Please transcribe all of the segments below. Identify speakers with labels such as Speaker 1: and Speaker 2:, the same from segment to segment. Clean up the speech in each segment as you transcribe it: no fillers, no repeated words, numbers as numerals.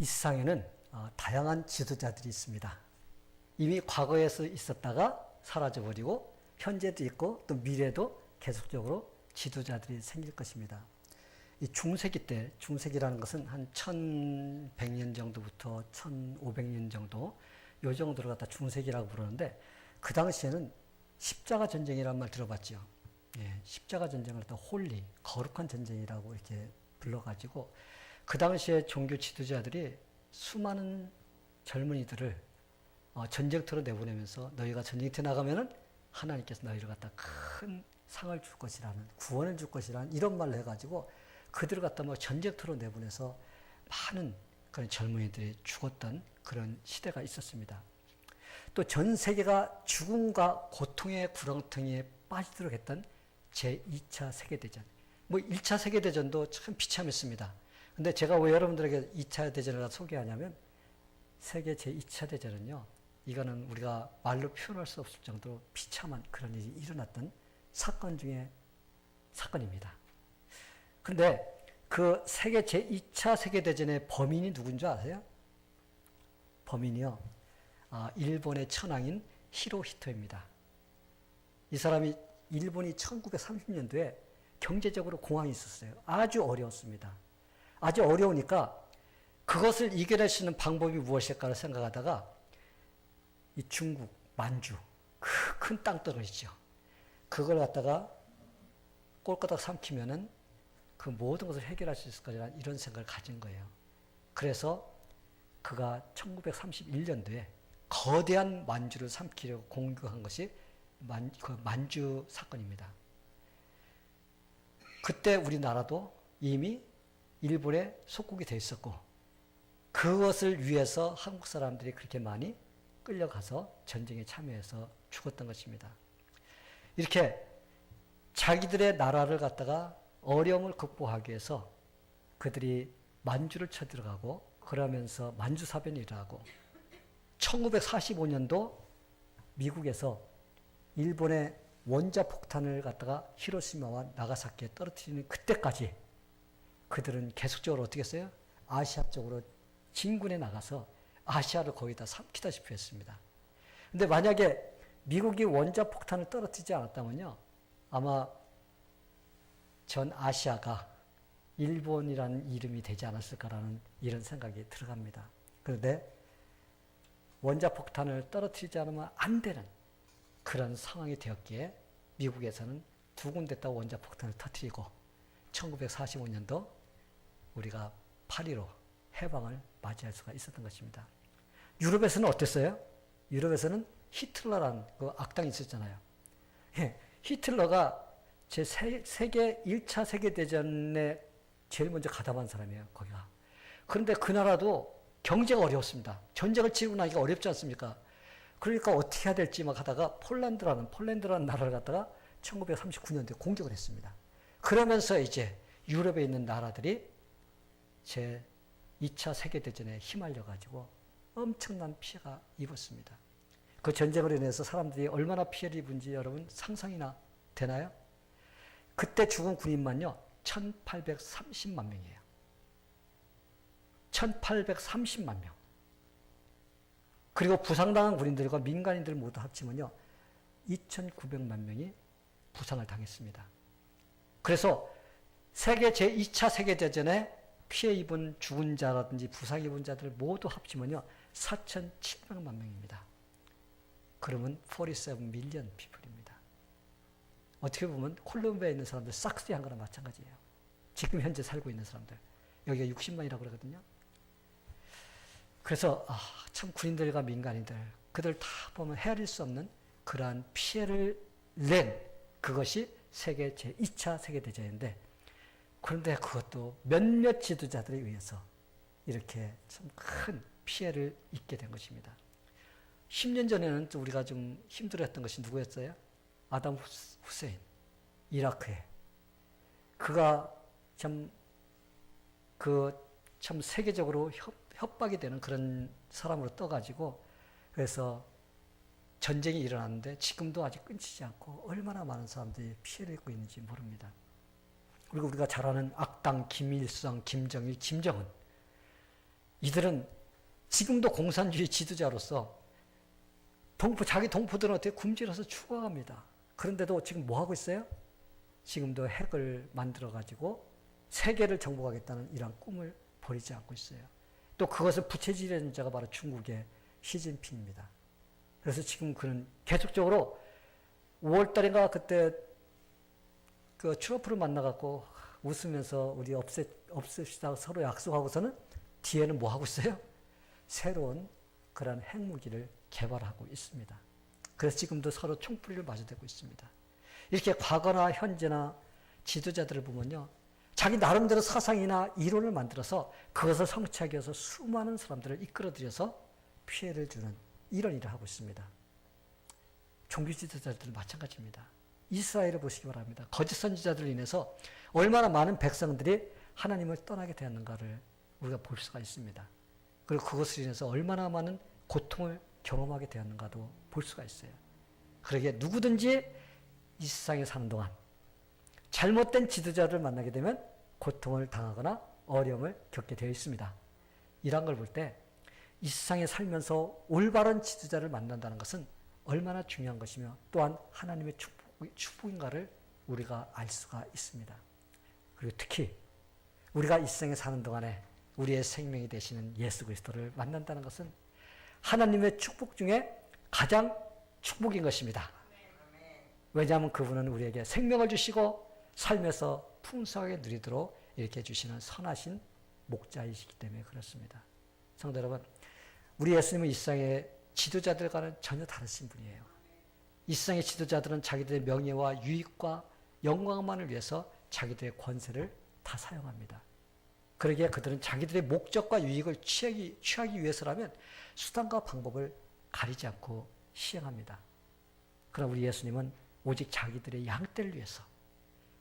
Speaker 1: 이 세상에는 다양한 지도자들이 있습니다. 이미 과거에서 있었다가 사라져버리고 현재도 있고 또 미래도 계속적으로 지도자들이 생길 것입니다. 이 중세기 때, 중세기라는 것은 한 1100년 정도부터 1500년 정도, 요 정도를 갖다 중세기라고 부르는데, 그 당시에는 십자가 전쟁이라는 말 들어봤죠. 예, 십자가 전쟁을 또 홀리, 거룩한 전쟁이라고 이렇게 불러가지고, 그 당시에 종교 지도자들이 수많은 젊은이들을 전쟁터로 내보내면서 너희가 전쟁터에 나가면은 하나님께서 너희를 갖다 큰 상을 줄 것이라는, 구원을 줄 것이라는 이런 말을 해가지고 그들을 갖다 뭐 전쟁터로 내보내서 많은 그런 젊은이들이 죽었던 그런 시대가 있었습니다. 또 전 세계가 죽음과 고통의 구렁텅이에 빠지도록 했던 제2차 세계대전. 뭐 1차 세계대전도 참 비참했습니다. 근데 제가 왜 여러분들에게 2차 대전을 소개하냐면, 세계 제2차 대전은요, 이거는 우리가 말로 표현할 수 없을 정도로 비참한 그런 일이 일어났던 사건 중에 사건입니다. 그런데 그 세계 제2차 세계대전의 범인이 누군지 아세요? 범인이요, 일본의 천황인 히로히토입니다. 이 사람이 일본이 1930년도에 경제적으로 공황이 있었어요. 아주 어려웠습니다. 아주 어려우니까 그것을 이겨낼 수 있는 방법이 무엇일까를 생각하다가 이 중국, 만주, 그 큰 땅덩어리죠. 그걸 갖다가 꼴까닥 삼키면은 그 모든 것을 해결할 수 있을 거라는 이런 생각을 가진 거예요. 그래서 그가 1931년도에 거대한 만주를 삼키려고 공격한 것이 만주 사건입니다. 그때 우리나라도 이미 일본에 속국이 돼 있었고, 그것을 위해서 한국 사람들이 그렇게 많이 끌려가서 전쟁에 참여해서 죽었던 것입니다. 이렇게 자기들의 나라를 갖다가 어려움을 극복하기 위해서 그들이 만주를 쳐들어가고, 그러면서 만주사변이 일어나고, 1945년도 미국에서 일본의 원자폭탄을 갖다가 히로시마와 나가사키에 떨어뜨리는 그때까지 그들은 계속적으로 어떻게 했어요? 아시아 쪽으로 진군에 나가서 아시아를 거의 다 삼키다시피 했습니다. 근데 만약에 미국이 원자폭탄을 떨어뜨리지 않았다면요, 아마 전 아시아가 일본이라는 이름이 되지 않았을까라는 이런 생각이 들어갑니다. 그런데 원자폭탄을 떨어뜨리지 않으면 안 되는 그런 상황이 되었기에 미국에서는 두 군데다 원자폭탄을 터뜨리고 1945년도 우리가 8.15 해방을 맞이할 수가 있었던 것입니다. 유럽에서는 어땠어요? 유럽에서는 히틀러라는 그 악당이 있었잖아요. 예, 히틀러가 세계 1차 세계대전에 제일 먼저 가담한 사람이에요, 거기가. 그런데 그 나라도 경제가 어려웠습니다. 전쟁을 치르고 나기가 어렵지 않습니까? 그러니까 어떻게 해야 될지 막 하다가 폴란드라는 나라를 갖다가 1939년도에 공격을 했습니다. 그러면서 이제 유럽에 있는 나라들이 제 2차 세계대전에 휘말려가지고 엄청난 피해가 입었습니다. 그 전쟁으로 인해서 사람들이 얼마나 피해를 입은지 여러분 상상이나 되나요? 그때 죽은 군인만요, 1830만 명이에요. 1830만 명. 그리고 부상당한 군인들과 민간인들 모두 합치면요, 2900만 명이 부상을 당했습니다. 그래서 세계 제2차 세계대전에 피해 입은 죽은 자라든지 부상 입은 자들 모두 합치면요, 4700만 명입니다. 그러면 47 밀리언 피플입니다. 어떻게 보면 콜롬비아에 있는 사람들 싹쓸이 한 거랑 마찬가지예요. 지금 현재 살고 있는 사람들. 여기가 60만이라고 그러거든요. 그래서 참 군인들과 민간인들, 그들 다 보면 헤아릴 수 없는 그러한 피해를 낸 그것이 세계 제2차 세계대전인데, 그런데 그것도 몇몇 지도자들에 의해서 이렇게 참 큰 피해를 입게 된 것입니다. 10년 전에는 우리가 좀 힘들어했던 것이 누구였어요? 아담 후세인, 이라크에. 그가 참 세계적으로 협박이 되는 그런 사람으로 떠가지고, 그래서 전쟁이 일어났는데 지금도 아직 끊치지 않고 얼마나 많은 사람들이 피해를 입고 있는지 모릅니다. 그리고 우리가 잘 아는 악당 김일성, 김정일, 김정은. 이들은 지금도 공산주의 지도자로서 자기 동포들은 어떻게 굶주려서 죽어갑니다. 그런데도 지금 뭐 하고 있어요? 지금도 핵을 만들어가지고 세계를 정복하겠다는 이런 꿈을 버리지 않고 있어요. 또 그것을 부채질하는 자가 바로 중국의 시진핑입니다. 그래서 지금 그는 계속적으로 5월달인가 그때 그 트럼프를 만나갖고 웃으면서 우리 없앱시다 서로 약속하고서는 뒤에는 뭐 하고 있어요? 새로운 그런 핵무기를 개발하고 있습니다. 그래서 지금도 서로 총불리를 마주대고 있습니다. 이렇게 과거나 현재나 지도자들을 보면요. 자기 나름대로 사상이나 이론을 만들어서 그것을 성취하기 위해서 수많은 사람들을 이끌어들여서 피해를 주는 이런 일을 하고 있습니다. 종교 지도자들은 마찬가지입니다. 이스라엘을 보시기 바랍니다. 거짓 선지자들로 인해서 얼마나 많은 백성들이 하나님을 떠나게 되었는가를 우리가 볼 수가 있습니다. 그리고 그것으로 인해서 얼마나 많은 고통을 경험하게 되었는가도 볼 수가 있어요. 그러기에 누구든지 이 세상에 사는 동안 잘못된 지도자를 만나게 되면 고통을 당하거나 어려움을 겪게 되어 있습니다. 이런 걸 볼 때 이 세상에 살면서 올바른 지도자를 만난다는 것은 얼마나 중요한 것이며 또한 하나님의 축복인가를 우리가 알 수가 있습니다. 그리고 특히 우리가 이 세상에 사는 동안에 우리의 생명이 되시는 예수 그리스도를 만난다는 것은 하나님의 축복 중에 가장 축복인 것입니다. 왜냐하면 그분은 우리에게 생명을 주시고 삶에서 풍성하게 누리도록 이렇게 주시는 선하신 목자이시기 때문에 그렇습니다. 성도 여러분, 우리 예수님은 이 세상의 지도자들과는 전혀 다르신 분이에요. 이 세상의 지도자들은 자기들의 명예와 유익과 영광만을 위해서 자기들의 권세를 다 사용합니다. 그러기에 그들은 자기들의 목적과 유익을 취하기 위해서라면 수단과 방법을 가리지 않고 시행합니다. 그러나 우리 예수님은 오직 자기들의 양떼를 위해서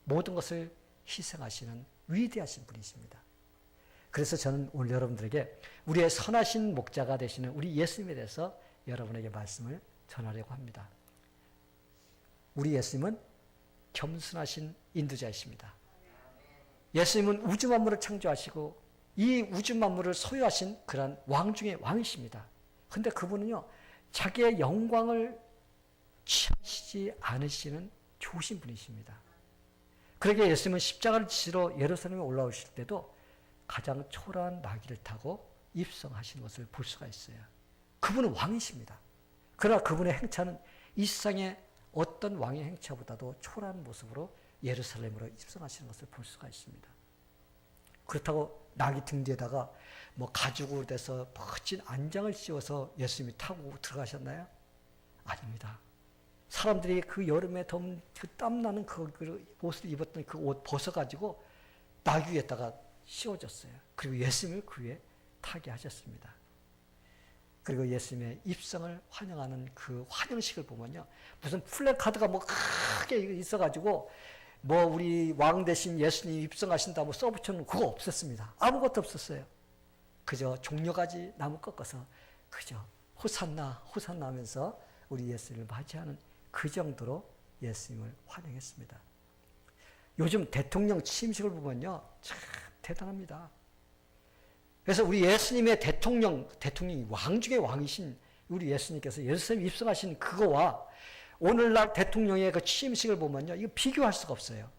Speaker 1: 모든 것을 희생하시는 위대하신 분이십니다. 그래서 저는 오늘 여러분들에게 우리의 선하신 목자가 되시는 우리 예수님에 대해서 여러분에게 말씀을 전하려고 합니다. 우리 예수님은 겸손하신 인도자이십니다. 예수님은 우주 만물을 창조하시고 이 우주 만물을 소유하신 그런 왕 중의 왕이십니다. 그런데 그분은요, 자기의 영광을 취하시지 않으시는 좋으신 분이십니다. 그러기에 예수님은 십자가를 지시러 예루살렘에 올라오실 때도 가장 초라한 나귀를 타고 입성하신 것을 볼 수가 있어요. 그분은 왕이십니다. 그러나 그분의 행차는 이 세상의 어떤 왕의 행차보다도 초라한 모습으로 예루살렘으로 입성하시는 것을 볼 수가 있습니다. 그렇다고 나귀 등 뒤에다가 뭐 가죽으로 돼서 멋진 안장을 씌워서 예수님이 타고 들어가셨나요? 아닙니다. 사람들이 그 여름에 더운 그 땀나는 그 옷을 입었던 그 옷 벗어가지고 나귀 위에다가 씌워졌어요. 그리고 예수님을 그 위에 타게 하셨습니다. 그리고 예수님의 입성을 환영하는 그 환영식을 보면요, 무슨 플래카드가 뭐 크게 있어가지고 뭐 우리 왕 대신 예수님 입성하신다 뭐 써붙여놓은 그거 없었습니다. 아무것도 없었어요. 그저 종려가지 나무 꺾어서 그저 호산나 호산나 하면서 우리 예수님을 맞이하는 그 정도로 예수님을 환영했습니다. 요즘 대통령 취임식을 보면요, 참 대단합니다. 그래서 우리 예수님의 대통령이 왕 중의 왕이신 우리 예수님께서 예루살렘 입성하신 그거와 오늘날 대통령의 그 취임식을 보면요, 이거 비교할 수가 없어요.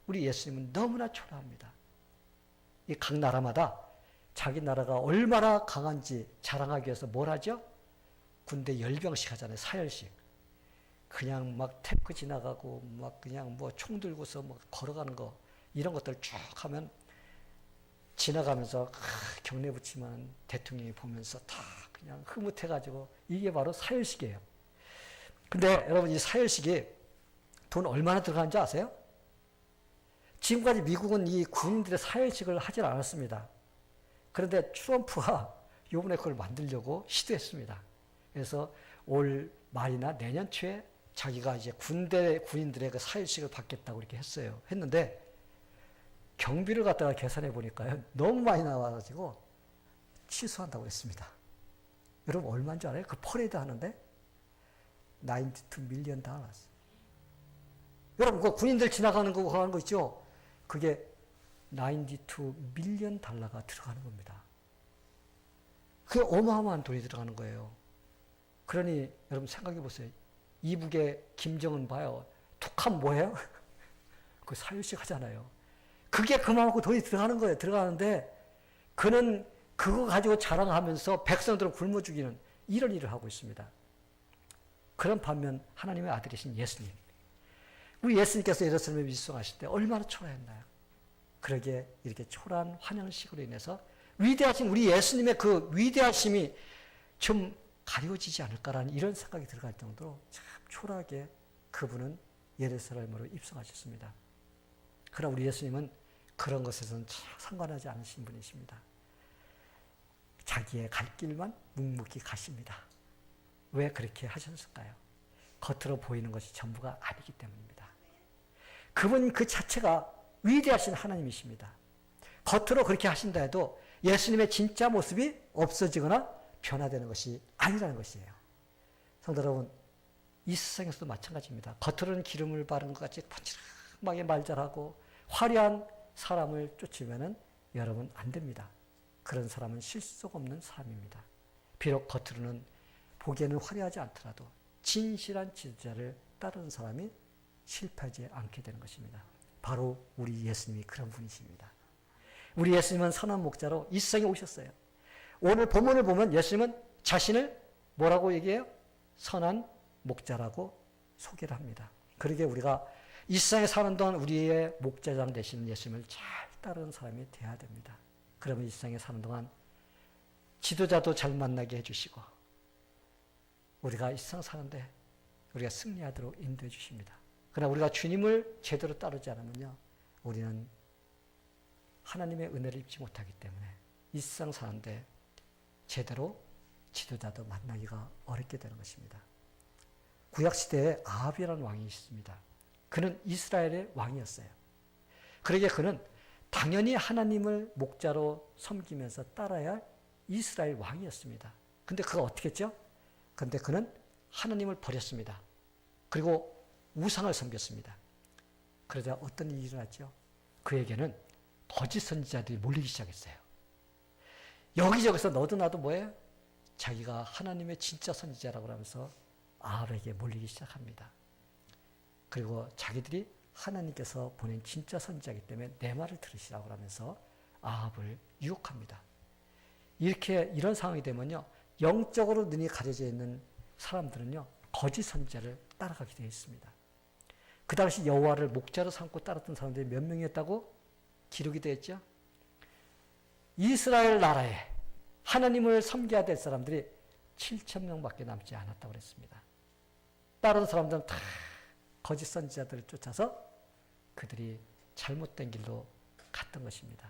Speaker 1: 우리 예수님은 너무나 초라합니다. 이 각 나라마다 자기 나라가 얼마나 강한지 자랑하기 위해서 뭘 하죠? 군대 열병식 하잖아요. 사열식. 그냥 막 탱크 지나가고 막 그냥 뭐 총 들고서 뭐 걸어가는 거 이런 것들 쭉 하면 지나가면서 경례 붙이면 대통령이 보면서 다 그냥 흐뭇해가지고 이게 바로 사열식이에요. 근데 여러분 이 사열식이 돈 얼마나 들어가는지 아세요? 지금까지 미국은 이 군인들의 사열식을 하질 않았습니다. 그런데 트럼프가 이번에 그걸 만들려고 시도했습니다. 그래서 올 말이나 내년 초에 자기가 이제 군인들의 그 사열식을 받겠다고 이렇게 했는데 경비를 갖다가 계산해 보니까요, 너무 많이 나와가지고 취소한다고 했습니다. 여러분 얼마인 줄 알아요? 그 퍼레이드 하는데 $92 million. 여러분 그 군인들 지나가는 거 하는 거 있죠? 그게 $92 million 들어가는 겁니다. 그게 어마어마한 돈이 들어가는 거예요. 그러니 여러분 생각해 보세요. 이북의 김정은 봐요. 툭하면 뭐예요? 그 사유식 하잖아요. 그게 그만큼 돈이 들어가는 거예요. 들어가는데 그는 그거 가지고 자랑하면서 백성들을 굶어 죽이는 이런 일을 하고 있습니다. 그런 반면 하나님의 아들이신 예수님. 우리 예수님께서 예루살렘에 입성하실 때 얼마나 초라했나요? 그러기에 이렇게 초라한 환영식으로 인해서 위대하신 우리 예수님의 그 위대하심이 좀 가려지지 않을까라는 이런 생각이 들어갈 정도로 참 초라하게 그분은 예루살렘으로 입성하셨습니다. 그러나 우리 예수님은 그런 것에서는 상관하지 않으신 분이십니다. 자기의 갈 길만 묵묵히 가십니다. 왜 그렇게 하셨을까요? 겉으로 보이는 것이 전부가 아니기 때문입니다. 그분 그 자체가 위대하신 하나님이십니다. 겉으로 그렇게 하신다 해도 예수님의 진짜 모습이 없어지거나 변화되는 것이 아니라는 것이에요. 성도 여러분, 이 세상에서도 마찬가지입니다. 겉으로는 기름을 바른 것 같이 번지르하게 말 잘하고 화려한 사람을 쫓으면 여러분 안 됩니다. 그런 사람은 실속 없는 사람입니다. 비록 겉으로는 보기에는 화려하지 않더라도 진실한 지도자를 따르는 사람이 실패하지 않게 되는 것입니다. 바로 우리 예수님이 그런 분이십니다. 우리 예수님은 선한 목자로 이 세상에 오셨어요. 오늘 본문을 보면 예수님은 자신을 뭐라고 얘기해요? 선한 목자라고 소개를 합니다. 그러기에 우리가 이 세상에 사는 동안 우리의 목자장 되시는 예수님을 잘 따르는 사람이 되어야 됩니다. 그러면 이 세상에 사는 동안 지도자도 잘 만나게 해주시고 우리가 이 세상 사는데 우리가 승리하도록 인도해 주십니다. 그러나 우리가 주님을 제대로 따르지 않으면요, 우리는 하나님의 은혜를 입지 못하기 때문에 이 세상 사는데 제대로 지도자도 만나기가 어렵게 되는 것입니다. 구약시대에 아합이라는 왕이 있습니다. 그는 이스라엘의 왕이었어요. 그러기에 그는 당연히 하나님을 목자로 섬기면서 따라야 할 이스라엘 왕이었습니다. 근데 그가 어떻게 했죠? 근데 그는 하나님을 버렸습니다. 그리고 우상을 섬겼습니다. 그러자 어떤 일이 일어났죠? 그에게는 거짓 선지자들이 몰리기 시작했어요. 여기저기서 너도 나도 뭐예요? 자기가 하나님의 진짜 선지자라고 하면서 아합에게 몰리기 시작합니다. 그리고 자기들이 하나님께서 보낸 진짜 선지자이기 때문에 내 말을 들으시라고 하면서 아합을 유혹합니다. 이런 상황이 되면요, 영적으로 눈이 가려져 있는 사람들은요, 거짓 선지자를 따라가게 되어 있습니다. 그 당시 여호와를 목자로 삼고 따랐던 사람들이 몇 명이었다고 기록이 되어 있죠? 이스라엘 나라에 하나님을 섬겨야 될 사람들이 7,000명밖에 남지 않았다고 그랬습니다. 다른 사람들은 다 거짓 선지자들을 쫓아서 그들이 잘못된 길로 갔던 것입니다.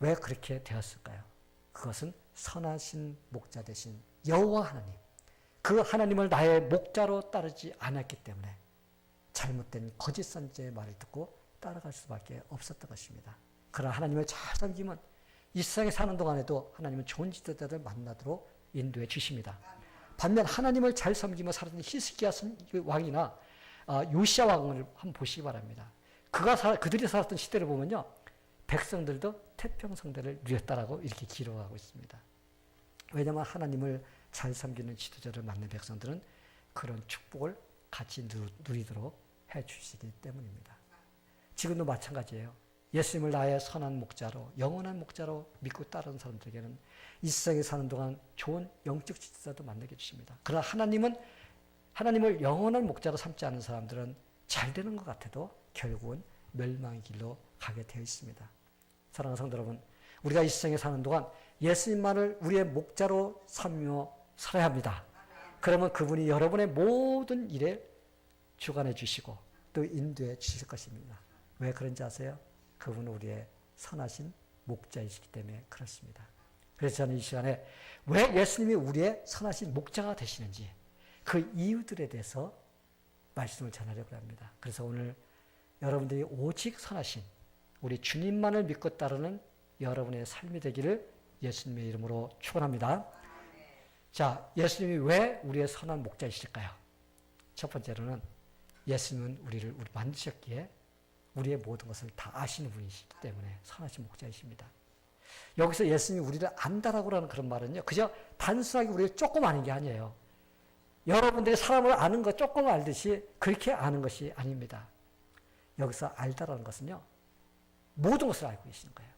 Speaker 1: 왜 그렇게 되었을까요? 그것은 선하신 목자 되신 여호와 하나님, 그 하나님을 나의 목자로 따르지 않았기 때문에 잘못된 거짓 선지자의 말을 듣고 따라갈 수밖에 없었던 것입니다. 그러나 하나님을 잘 섬기면 이 세상에 사는 동안에도 하나님은 좋은 지도자들 만나도록 인도해 주십니다. 반면 하나님을 잘 섬기며 살았던 히스기야 왕이나 요시야 왕을 한번 보시기 바랍니다. 그들이 살았던 시대를 보면요, 백성들도 태평성대를 누렸다라고 이렇게 기록하고 있습니다. 왜냐하면 하나님을 잘 섬기는 지도자를 만난 백성들은 그런 축복을 같이 누리도록 해주시기 때문입니다. 지금도 마찬가지예요. 예수님을 나의 선한 목자로, 영원한 목자로 믿고 따르는 사람들에게는 이 세상에 사는 동안 좋은 영적 지도자도 만나게 해주십니다. 그러나 하나님을 영원한 목자로 삼지 않은 사람들은 잘 되는 것 같아도 결국은 멸망의 길로 가게 되어 있습니다. 사랑하는 성도 여러분, 우리가 이 세상에 사는 동안 예수님만을 우리의 목자로 삼며 살아야 합니다. 그러면 그분이 여러분의 모든 일에 주관해 주시고 또 인도해 주실 것입니다. 왜 그런지 아세요? 그분은 우리의 선하신 목자이시기 때문에 그렇습니다. 그래서 저는 이 시간에 왜 예수님이 우리의 선하신 목자가 되시는지 그 이유들에 대해서 말씀을 전하려고 합니다. 그래서 오늘 여러분들이 오직 선하신 우리 주님만을 믿고 따르는 여러분의 삶이 되기를 예수님의 이름으로 축원합니다. 자, 예수님이 왜 우리의 선한 목자이실까요? 첫 번째로는 예수님은 우리를 만드셨기에 우리의 모든 것을 다 아시는 분이시기 때문에 선하신 목자이십니다. 여기서 예수님이 우리를 안다라고 하는 그런 말은요. 그저 단순하게 우리를 조금 아는 게 아니에요. 여러분들이 사람을 아는 것 조금 알듯이 그렇게 아는 것이 아닙니다. 여기서 알다라는 것은요. 모든 것을 알고 계시는 거예요.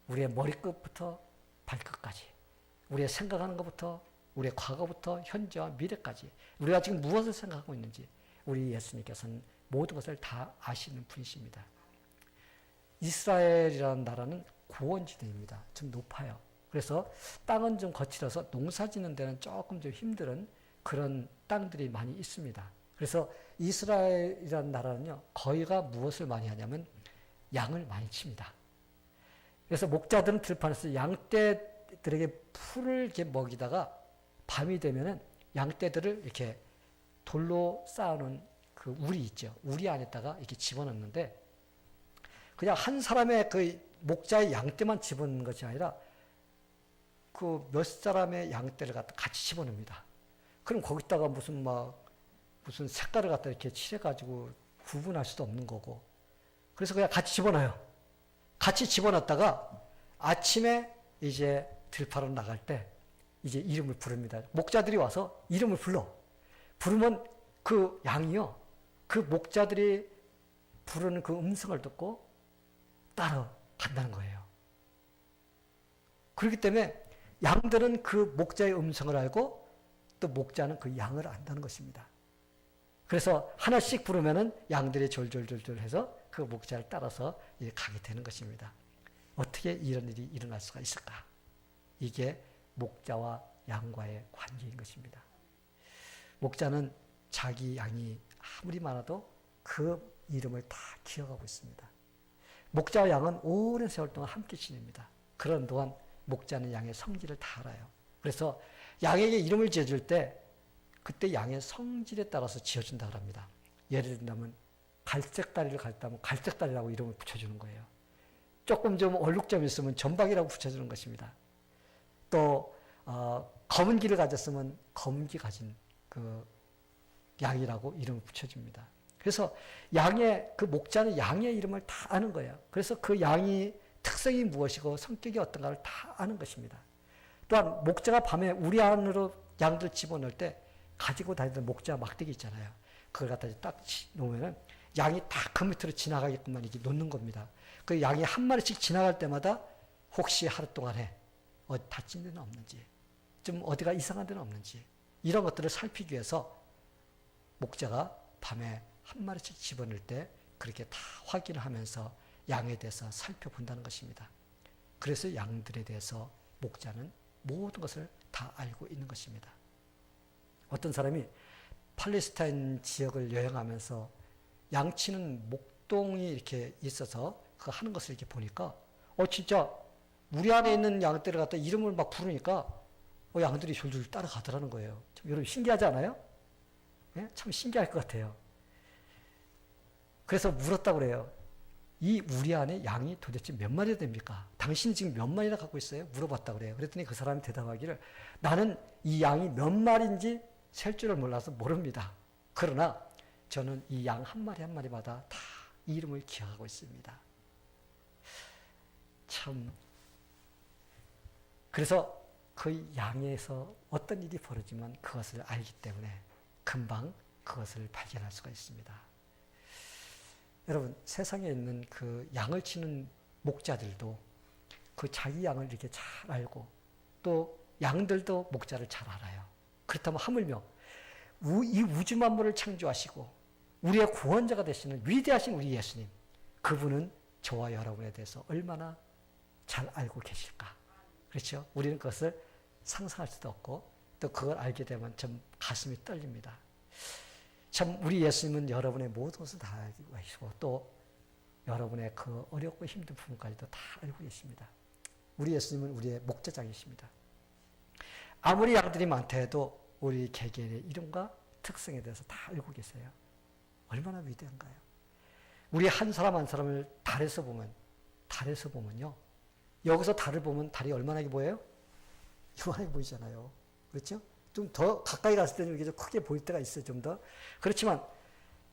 Speaker 1: 우리의 머리끝부터 발끝까지. 우리의 생각하는 것부터 우리의 과거부터 현재와 미래까지. 우리가 지금 무엇을 생각하고 있는지 우리 예수님께서는 모든 것을 다 아시는 분이십니다. 이스라엘이라는 나라는 고원지대입니다. 좀 높아요. 그래서 땅은 좀 거칠어서 농사 짓는 데는 조금 좀 힘든 그런 땅들이 많이 있습니다. 그래서 이스라엘이라는 나라는요, 거의가 무엇을 많이 하냐면 양을 많이 칩니다. 그래서 목자들은 들판에서 양떼들에게 풀을 이렇게 먹이다가 밤이 되면은 양떼들을 이렇게 돌로 쌓아놓은 그 우리 있죠. 우리 안에다가 이렇게 집어넣는데 그냥 한 사람의 그 목자의 양떼만 집어넣는 것이 아니라 그 몇 사람의 양떼를 갖다 같이 집어넣습니다. 그럼 거기다가 무슨 색깔을 갖다 이렇게 칠해가지고 구분할 수도 없는 거고. 그래서 그냥 같이 집어넣어요. 같이 집어넣었다가 아침에 이제 들판으로 나갈 때 이제 이름을 부릅니다. 목자들이 와서 이름을 불러. 부르면 그 양이요. 그 목자들이 부르는 그 음성을 듣고 따라간다는 거예요. 그렇기 때문에 양들은 그 목자의 음성을 알고 또 목자는 그 양을 안다는 것입니다. 그래서 하나씩 부르면은 양들이 졸졸졸졸 해서 그 목자를 따라서 가게 되는 것입니다. 어떻게 이런 일이 일어날 수가 있을까? 이게 목자와 양과의 관계인 것입니다. 목자는 자기 양이 아무리 많아도 그 이름을 다 기억하고 있습니다. 목자와 양은 오랜 세월 동안 함께 지냅니다. 그런 동안 목자는 양의 성질을 다 알아요. 그래서 양에게 이름을 지어줄 때 그때 양의 성질에 따라서 지어준다고 합니다. 예를 들면 갈색다리를 갖다면 갈색다리라고 이름을 붙여주는 거예요. 조금 좀 얼룩점이 있으면 점박이라고 붙여주는 것입니다. 또 검은 기를 가졌으면 검은 기 가진 그 양이라고 이름을 붙여줍니다. 그래서 양의 그 목자는 양의 이름을 다 아는 거예요. 그래서 그 양이 특성이 무엇이고 성격이 어떤가를 다 아는 것입니다. 또한 목자가 밤에 우리 안으로 양들 집어넣을 때 가지고 다니던 목자 막대기 있잖아요. 그걸 갖다 딱 놓으면은 양이 다 그 밑으로 지나가게끔만 이렇게 놓는 겁니다. 그 양이 한 마리씩 지나갈 때마다 혹시 하루 동안에 다친 데는 없는지, 좀 어디가 이상한 데는 없는지, 이런 것들을 살피기 위해서 목자가 밤에 한 마리씩 집어넣을 때 그렇게 다 확인을 하면서 양에 대해서 살펴본다는 것입니다. 그래서 양들에 대해서 목자는 모든 것을 다 알고 있는 것입니다. 어떤 사람이 팔레스타인 지역을 여행하면서 양치는 목동이 이렇게 있어서 그 하는 것을 이렇게 보니까 진짜 우리 안에 있는 양떼를 갖다 이름을 막 부르니까 양들이 졸졸 따라가더라는 거예요. 참 여러분 신기하지 않아요? 예? 참 신기할 것 같아요. 그래서 물었다고 그래요. 이 우리 안에 양이 도대체 몇 마리나 됩니까? 당신이 지금 몇 마리나 갖고 있어요? 물어봤다고 그래요. 그랬더니 그 사람이 대답하기를 나는 이 양이 몇 마리인지 셀 줄을 몰라서 모릅니다. 그러나 저는 이 양 한 마리 한 마리마다 다 이름을 기억하고 있습니다. 참 그래서 그 양에서 어떤 일이 벌어지면 그것을 알기 때문에 금방 그것을 발견할 수가 있습니다. 여러분 세상에 있는 그 양을 치는 목자들도 그 자기 양을 이렇게 잘 알고 또 양들도 목자를 잘 알아요. 그렇다면 하물며 이 우주 만물을 창조하시고 우리의 구원자가 되시는 위대하신 우리 예수님, 그분은 저와 여러분에 대해서 얼마나 잘 알고 계실까? 그렇죠? 우리는 그것을 상상할 수도 없고 또 그걸 알게 되면 좀 가슴이 떨립니다. 참 우리 예수님은 여러분의 모든 것을 다 알고 계시고 또 여러분의 그 어렵고 힘든 부분까지도 다 알고 계십니다. 우리 예수님은 우리의 목자장이십니다. 아무리 양들이 많다 해도 우리 개개인의 이름과 특성에 대해서 다 알고 계세요. 얼마나 위대한가요? 우리 한 사람 한 사람을 달에서 보면요. 여기서 달을 보면 달이 얼마나 보여요? 이만하게 보이잖아요. 그렇죠? 좀 더 가까이 갔을 때는 이게 좀 크게 보일 때가 있어요. 좀 더. 그렇지만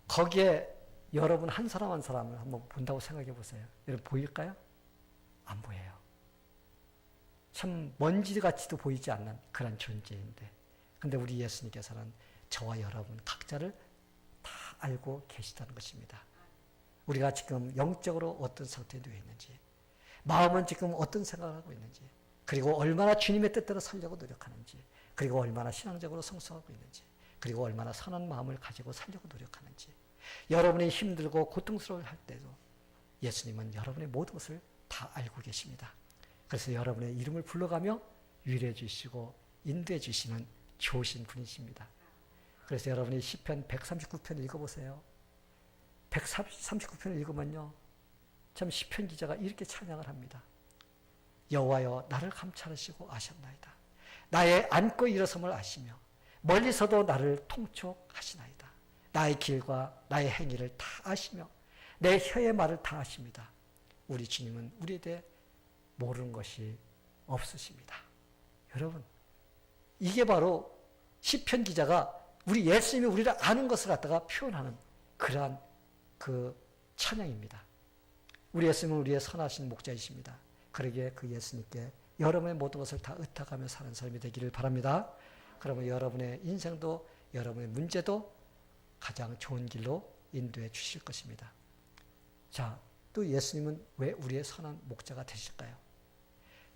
Speaker 1: 거기에 여러분 한 사람 한 사람을 한번 본다고 생각해 보세요. 여러분 보일까요? 안 보여요. 참 먼지같이도 보이지 않는 그런 존재인데, 근데 우리 예수님께서는 저와 여러분 각자를 다 알고 계시다는 것입니다. 우리가 지금 영적으로 어떤 상태에 놓여 있는지, 마음은 지금 어떤 생각을 하고 있는지, 그리고 얼마나 주님의 뜻대로 살려고 노력하는지, 그리고 얼마나 신앙적으로 성숙하고 있는지, 그리고 얼마나 선한 마음을 가지고 살려고 노력하는지, 여러분이 힘들고 고통스러울 할 때도 예수님은 여러분의 모든 것을 다 알고 계십니다. 그래서 여러분의 이름을 불러가며 위로해 주시고 인도해 주시는 좋으신 분이십니다. 그래서 여러분이 시편 139편 읽어보세요. 139편을 읽으면요, 참 시편 기자가 이렇게 찬양을 합니다. 여호와여 나를 감찰하시고 아셨나이다. 나의 앉고 일어섬을 아시며 멀리서도 나를 통촉하시나이다. 나의 길과 나의 행위를 다 아시며 내 혀의 말을 다 아십니다. 우리 주님은 우리에 대해 모르는 것이 없으십니다. 여러분, 이게 바로 시편 기자가 우리 예수님이 우리를 아는 것을 갖다가 표현하는 그러한 그 찬양입니다. 우리 예수님은 우리의 선하신 목자이십니다. 그러기에 그 예수님께 여러분의 모든 것을 다 의탁하며 사는 삶이 되기를 바랍니다. 그러면 여러분의 인생도 여러분의 문제도 가장 좋은 길로 인도해 주실 것입니다. 자, 또 예수님은 왜 우리의 선한 목자가 되실까요?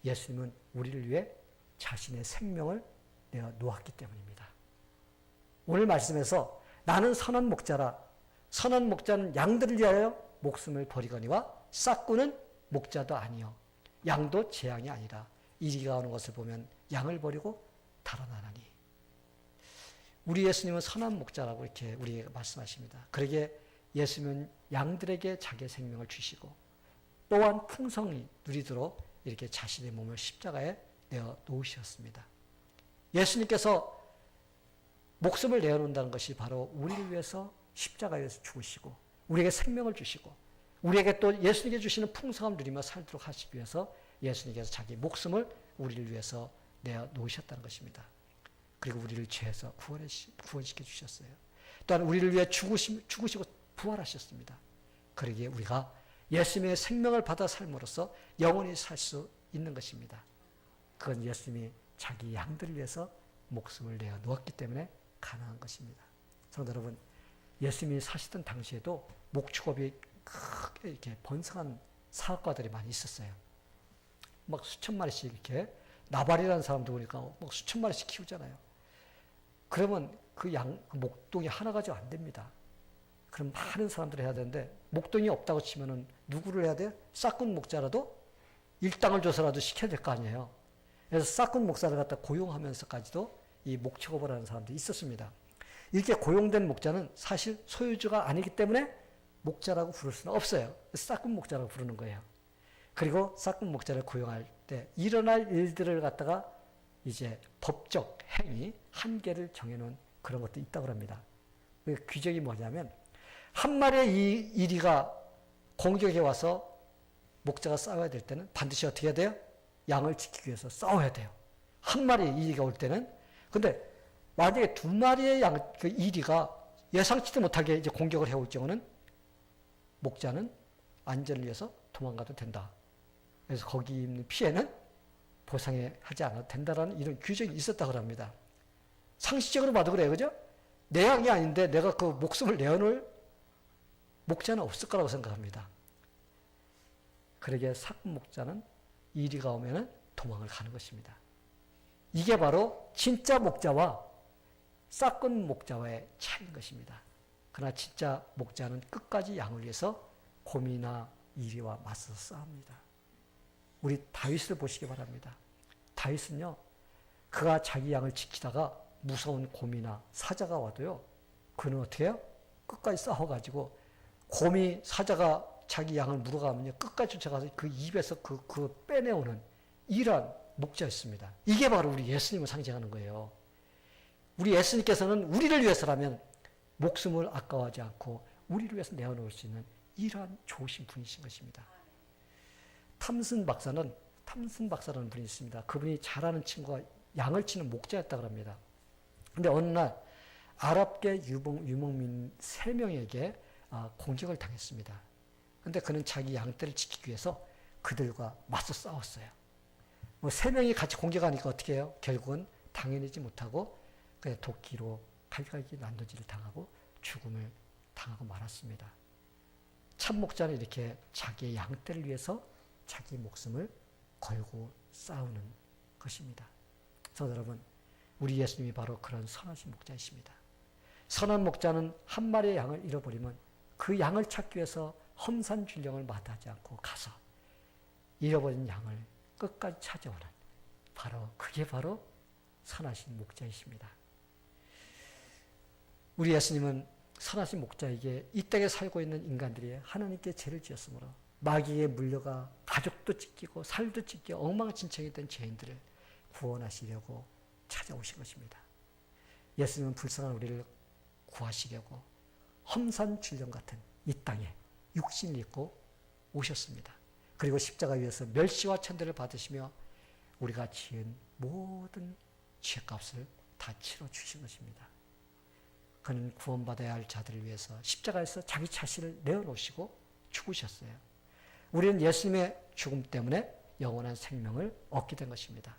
Speaker 1: 예수님은 우리를 위해 자신의 생명을 내어 놓았기 때문입니다. 오늘 말씀에서 나는 선한 목자라, 선한 목자는 양들을 위하여 목숨을 버리거니와 싹구는 목자도 아니요 양도 제 양이 아니라 이리가 오는 것을 보면 양을 버리고 달아나나니. 우리 예수님은 선한 목자라고 이렇게 우리에게 말씀하십니다. 그러기에 예수님은 양들에게 자기의 생명을 주시고 또한 풍성히 누리도록 이렇게 자신의 몸을 십자가에 내어 놓으셨습니다. 예수님께서 목숨을 내어놓는다는 것이 바로 우리를 위해서 십자가에서 죽으시고 우리에게 생명을 주시고 우리에게 또 예수님께 주시는 풍성함을 누리며 살도록 하시기 위해서 예수님께서 자기 목숨을 우리를 위해서 내어 놓으셨다는 것입니다. 그리고 우리를 죄에서 구원시켜 주셨어요. 또한 우리를 위해 죽으시고 부활하셨습니다. 그러기에 우리가 예수님의 생명을 받아 삶으로써 영원히 살 수 있는 것입니다. 그건 예수님이 자기 양들을 위해서 목숨을 내어 놓았기 때문에 가능한 것입니다. 성도 여러분, 예수님이 사시던 당시에도 목축업이 크게 이렇게 번성한 사업가들이 많이 있었어요. 막 수천 마리씩 이렇게 나발이라는 사람도 보니까 막 수천 마리씩 키우잖아요. 그러면 그 목동이 하나 가지고 안 됩니다. 그럼 많은 사람들이 해야 되는데 목동이 없다고 치면은 누구를 해야 돼요? 싹군 목자라도 일당을 줘서라도 시켜야 될 거 아니에요. 그래서 싹군 목사를 갖다 고용하면서까지도 이 목축업을 하는 사람들이 있었습니다. 이렇게 고용된 목자는 사실 소유주가 아니기 때문에 목자라고 부를 수는 없어요. 싹군 목자라고 부르는 거예요. 그리고 싹군 목자를 고용할 때 일어날 일들을 갖다가 이제 법적 행위 한계를 정해놓은 그런 것도 있다고 합니다. 그 규정이 뭐냐면 한 마리의 이리가 공격에 와서 목자가 싸워야 될 때는 반드시 어떻게 해야 돼요? 양을 지키기 위해서 싸워야 돼요. 한 마리의 이리가 올 때는. 근데 만약에 두 마리의 그 이리가 예상치도 못하게 이제 공격을 해올 경우는 목자는 안전을 위해서 도망가도 된다. 그래서 거기 있는 피해는 보상하지 않아도 된다라는 이런 규정이 있었다고 합니다. 상식적으로 봐도 그래요. 그죠? 내 양이 아닌데 내가 그 목숨을 내어놓을 목자는 없을 거라고 생각합니다. 그러기에 삭군 목자는 이리가 오면은 도망을 가는 것입니다. 이게 바로 진짜 목자와 싹군 목자와의 차이인 것입니다. 그러나 진짜 목자는 끝까지 양을 위해서 곰이나 이리와 맞서서 싸웁니다. 우리 다윗을 보시기 바랍니다. 다윗은요, 그가 자기 양을 지키다가 무서운 곰이나 사자가 와도요, 그는 어떻게 해요? 끝까지 싸워가지고 곰이 사자가 자기 양을 물어가면요, 끝까지 쫓아가서 그 입에서 그 빼내오는 이러한 목자였습니다. 이게 바로 우리 예수님을 상징하는 거예요. 우리 예수님께서는 우리를 위해서라면 목숨을 아까워하지 않고 우리를 위해서 내어놓을 수 있는 이러한 좋으신 분이신 것입니다. 탐슨 박사라는 분이 있습니다. 그분이 잘 아는 친구가 양을 치는 목자였다고 합니다. 근데 어느 날 아랍계 유목민 3명에게 공격을 당했습니다. 근데 그는 자기 양떼를 지키기 위해서 그들과 맞서 싸웠어요. 뭐 3명이 같이 공격하니까 어떻게 해요? 결국은 당해내지 못하고 그냥 도끼로 갈갈기 난도질을 당하고 죽음을 당하고 말았습니다. 참 목자는 이렇게 자기의 양떼를 위해서 자기 목숨을 걸고 싸우는 것입니다. 그래서 여러분, 우리 예수님이 바로 그런 선하신 목자이십니다. 선한 목자는 한 마리의 양을 잃어버리면 그 양을 찾기 위해서 험산줄령을 마다하지 않고 가서 잃어버린 양을 끝까지 찾아오는 그게 바로 선하신 목자이십니다. 우리 예수님은 선하신 목자에게 이 땅에 살고 있는 인간들이 하나님께 죄를 지었으므로 마귀에 물려가 가족도 찢기고 살도 찢기고 엉망진창이 된 죄인들을 구원하시려고 찾아오신 것입니다. 예수님은 불쌍한 우리를 구하시려고 험산줄령 같은 이 땅에 육신을 입고 오셨습니다. 그리고 십자가 위에서 멸시와 천대를 받으시며 우리가 지은 모든 죄값을 다 치러주신 것입니다. 그는 구원받아야 할 자들을 위해서 십자가에서 자기 자신을 내어놓으시고 죽으셨어요. 우리는 예수님의 죽음 때문에 영원한 생명을 얻게 된 것입니다.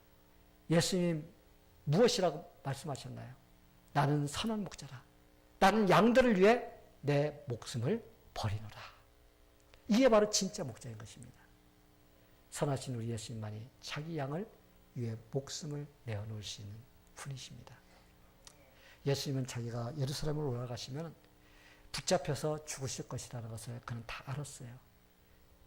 Speaker 1: 예수님 무엇이라고 말씀하셨나요? 나는 선한 목자라. 나는 양들을 위해 내 목숨을 버리노라. 이게 바로 진짜 목자인 것입니다. 선하신 우리 예수님만이 자기 양을 위해 목숨을 내어놓을 수 있는 분이십니다. 예수님은 자기가 예루살렘으로 올라가시면 붙잡혀서 죽으실 것이라는 것을 그는 다 알았어요.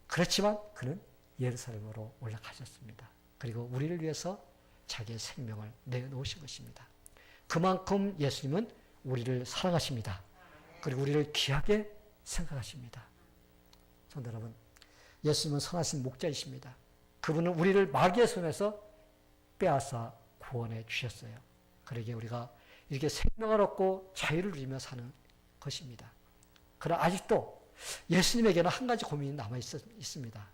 Speaker 1: 그렇지만 그는 예루살렘으로 올라가셨습니다. 그리고 우리를 위해서 자기의 생명을 내놓으신 것입니다. 그만큼 예수님은 우리를 사랑하십니다. 그리고 우리를 귀하게 생각하십니다. 성도 여러분, 예수님은 선하신 목자이십니다. 그분은 우리를 마귀의 손에서 빼앗아 구원해 주셨어요. 그러기에 우리가 이렇게 생명을 얻고 자유를 누리며 사는 것입니다. 그러나 아직도 예수님에게는 한 가지 고민이 남아 있습니다.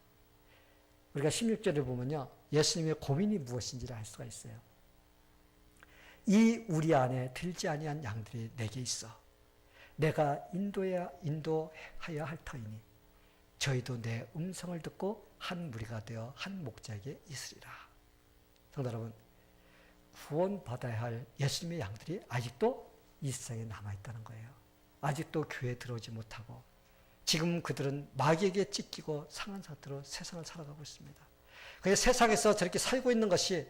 Speaker 1: 우리가 16절을 보면요, 예수님의 고민이 무엇인지를 알 수가 있어요. 이 우리 안에 들지 아니한 양들이 내게 있어 내가 인도하여야 할 터이니 저희도 내 음성을 듣고 한 무리가 되어 한 목자에게 있으리라. 성도 여러분, 구원받아야 할 예수님의 양들이 아직도 이 세상에 남아있다는 거예요. 아직도 교회에 들어오지 못하고 지금 그들은 마귀에게 찢기고 상한 상태로 세상을 살아가고 있습니다. 그래서 세상에서 저렇게 살고 있는 것이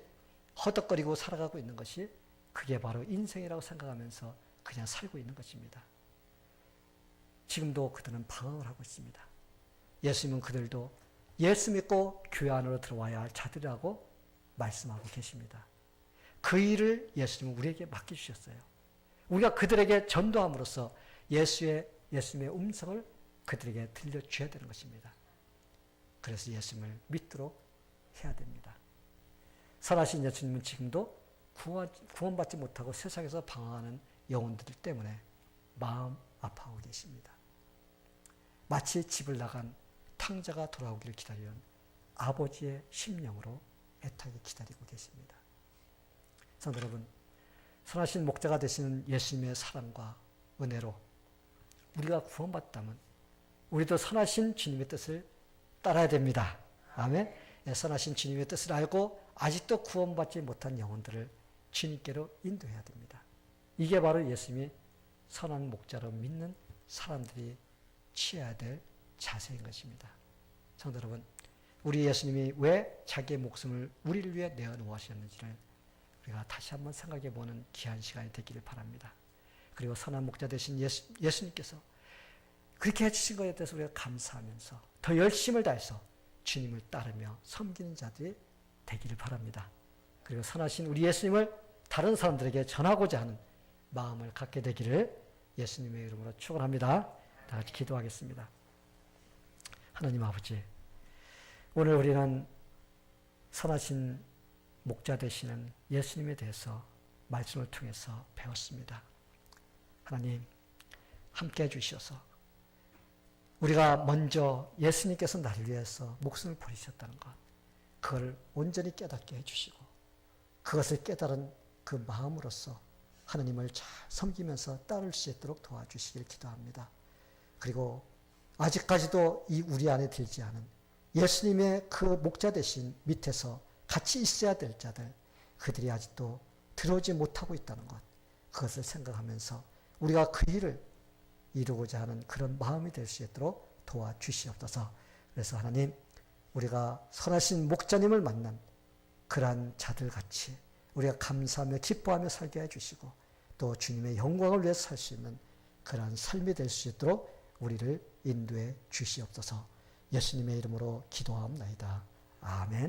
Speaker 1: 허덕거리고 살아가고 있는 것이 그게 바로 인생이라고 생각하면서 그냥 살고 있는 것입니다. 지금도 그들은 방황을 하고 있습니다. 예수님은 그들도 예수 믿고 교회 안으로 들어와야 할 자들이라고 말씀하고 계십니다. 그 일을 예수님은 우리에게 맡겨주셨어요. 우리가 그들에게 전도함으로써 예수님의 음성을 그들에게 들려줘야 되는 것입니다. 그래서 예수님을 믿도록 해야 됩니다. 선하신 예수님은 지금도 구원받지 못하고 세상에서 방황하는 영혼들 때문에 마음 아파하고 계십니다. 마치 집을 나간 탕자가 돌아오기를 기다리는 아버지의 심령으로 애타게 기다리고 계십니다. 성도 여러분, 선하신 목자가 되시는 예수님의 사랑과 은혜로 우리가 구원받다면 우리도 선하신 주님의 뜻을 따라야 됩니다. 아멘. 선하신 주님의 뜻을 알고 아직도 구원받지 못한 영혼들을 주님께로 인도해야 됩니다. 이게 바로 예수님이 선한 목자로 믿는 사람들이 취해야 될 자세인 것입니다. 성도 여러분, 우리 예수님이 왜 자기의 목숨을 우리를 위해 내어놓으셨는지를 우리가 다시 한번 생각해보는 귀한 시간이 되기를 바랍니다. 그리고 선한 목자 되신 예수님께서 그렇게 해주신 것에 대해서 우리가 감사하면서 더 열심을 다해서 주님을 따르며 섬기는 자들이 되기를 바랍니다. 그리고 선하신 우리 예수님을 다른 사람들에게 전하고자 하는 마음을 갖게 되기를 예수님의 이름으로 축원합니다. 다 같이 기도하겠습니다. 하나님 아버지, 오늘 우리는 선하신 목자 되시는 예수님에 대해서 말씀을 통해서 배웠습니다. 하나님, 함께 해주셔서 우리가 먼저 예수님께서 나를 위해서 목숨을 버리셨다는 것, 그걸 온전히 깨닫게 해주시고 그것을 깨달은 그 마음으로서 하나님을 잘 섬기면서 따를 수 있도록 도와주시길 기도합니다. 그리고 아직까지도 이 우리 안에 들지 않은 예수님의 그 목자 대신 밑에서 같이 있어야 될 자들, 그들이 아직도 들어오지 못하고 있다는 것, 그것을 생각하면서 우리가 그 일을 이루고자 하는 그런 마음이 될 수 있도록 도와주시옵소서. 그래서 하나님, 우리가 선하신 목자님을 만난 그러한 자들같이 우리가 감사하며 기뻐하며 살게 해주시고 또 주님의 영광을 위해서 살 수 있는 그러한 삶이 될 수 있도록 우리를 인도해 주시옵소서. 예수님의 이름으로 기도하옵나이다. 아멘.